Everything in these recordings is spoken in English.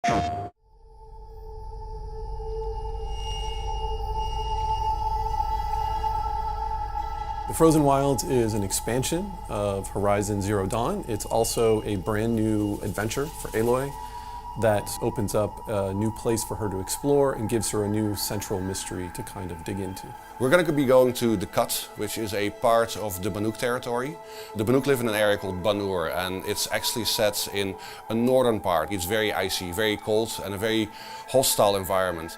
The Frozen Wilds is an expansion of Horizon Zero Dawn. It's also a brand new adventure for Aloy that opens up a new place for her to explore and gives her a new central mystery to kind of dig into. We're going to be going to the Cut, which is a part of the Banuk territory. The Banuk live in an area called Banur, and it's actually set in a northern part. It's very icy, very cold, and a very hostile environment.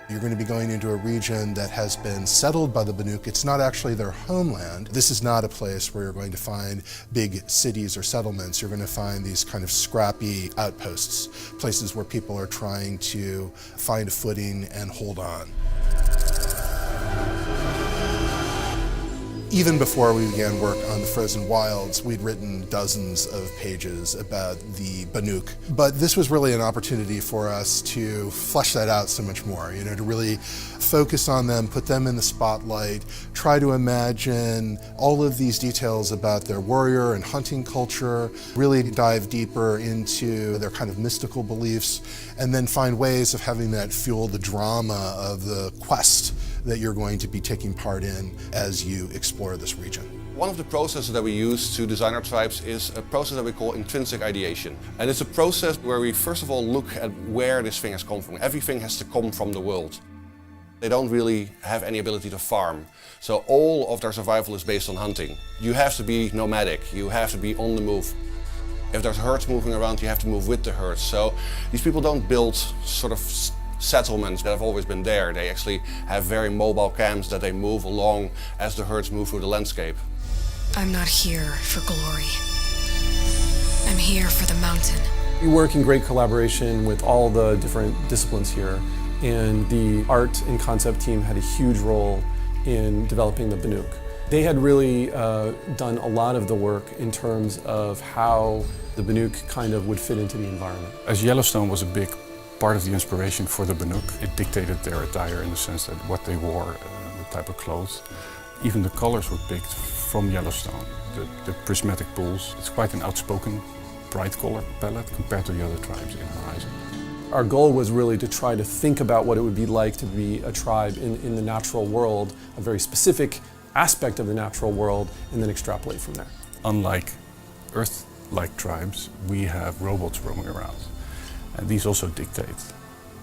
You're going to be going into a region that has been settled by the Banuk. It's not actually their homeland. This is not a place where you're going to find big cities or settlements. You're going to find these kind of scrappy outposts, places where people are trying to find a footing and hold on. Even before we began work on the Frozen Wilds, we'd written dozens of pages about the Banuk. But this was really an opportunity for us to flesh that out so much more, to really focus on them, put them in the spotlight, try to imagine all of these details about their warrior and hunting culture, really dive deeper into their kind of mystical beliefs, and then find ways of having that fuel the drama of the quest that you're going to be taking part in as you explore this region. One of the processes that we use to design our tribes is a process that we call intrinsic ideation. And it's a process where we first of all look at where this thing has come from. Everything has to come from the world. They don't really have any ability to farm. So all of their survival is based on hunting. You have to be nomadic, you have to be on the move. If there's herds moving around, you have to move with the herds. So these people don't build sort of settlements that have always been there. They actually have very mobile camps that they move along as the herds move through the landscape. I'm not here for glory. I'm here for the mountain. We work in great collaboration with all the different disciplines here, and the art and concept team had a huge role in developing the Banuk. They had really done a lot of the work in terms of how the Banuk kind of would fit into the environment. As Yellowstone was a big part of the inspiration for the Banuk, it dictated their attire in the sense that what they wore, the type of clothes. Even the colors were picked from Yellowstone. The prismatic pools, it's quite an outspoken, bright color palette compared to the other tribes in Horizon. Our goal was really to try to think about what it would be like to be a tribe in the natural world, a very specific aspect of the natural world, and then extrapolate from there. Unlike Earth-like tribes, we have robots roaming around. And these also dictate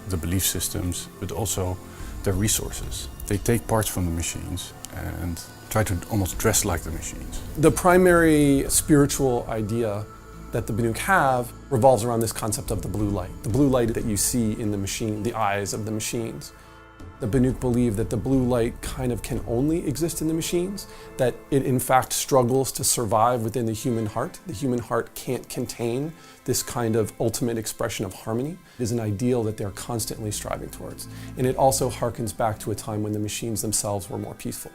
the belief systems, but also their resources. They take parts from the machines and try to almost dress like the machines. The primary spiritual idea that the Banuk have revolves around this concept of the blue light. The blue light that you see in the machine, the eyes of the machines. The Banuk believe that the blue light kind of can only exist in the machines, that it in fact struggles to survive within the human heart. The human heart can't contain this kind of ultimate expression of harmony. It is an ideal that they're constantly striving towards. And it also harkens back to a time when the machines themselves were more peaceful.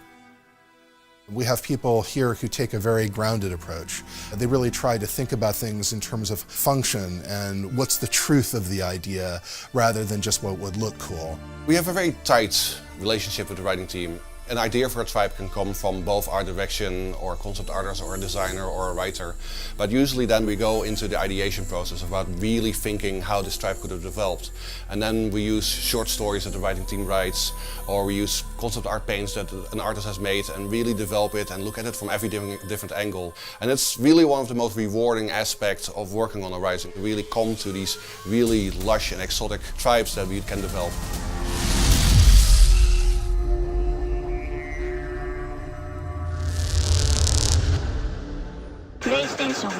We have people here who take a very grounded approach. They really try to think about things in terms of function and what's the truth of the idea rather than just what would look cool. We have a very tight relationship with the writing team. An idea for a tribe can come from both art direction or concept artist or a designer or a writer. But usually then we go into the ideation process about really thinking how this tribe could have developed. And then we use short stories that the writing team writes, or we use concept art paints that an artist has made and really develop it and look at it from every different angle. And it's really one of the most rewarding aspects of working on Horizon. We really come to these really lush and exotic tribes that we can develop. PlayStation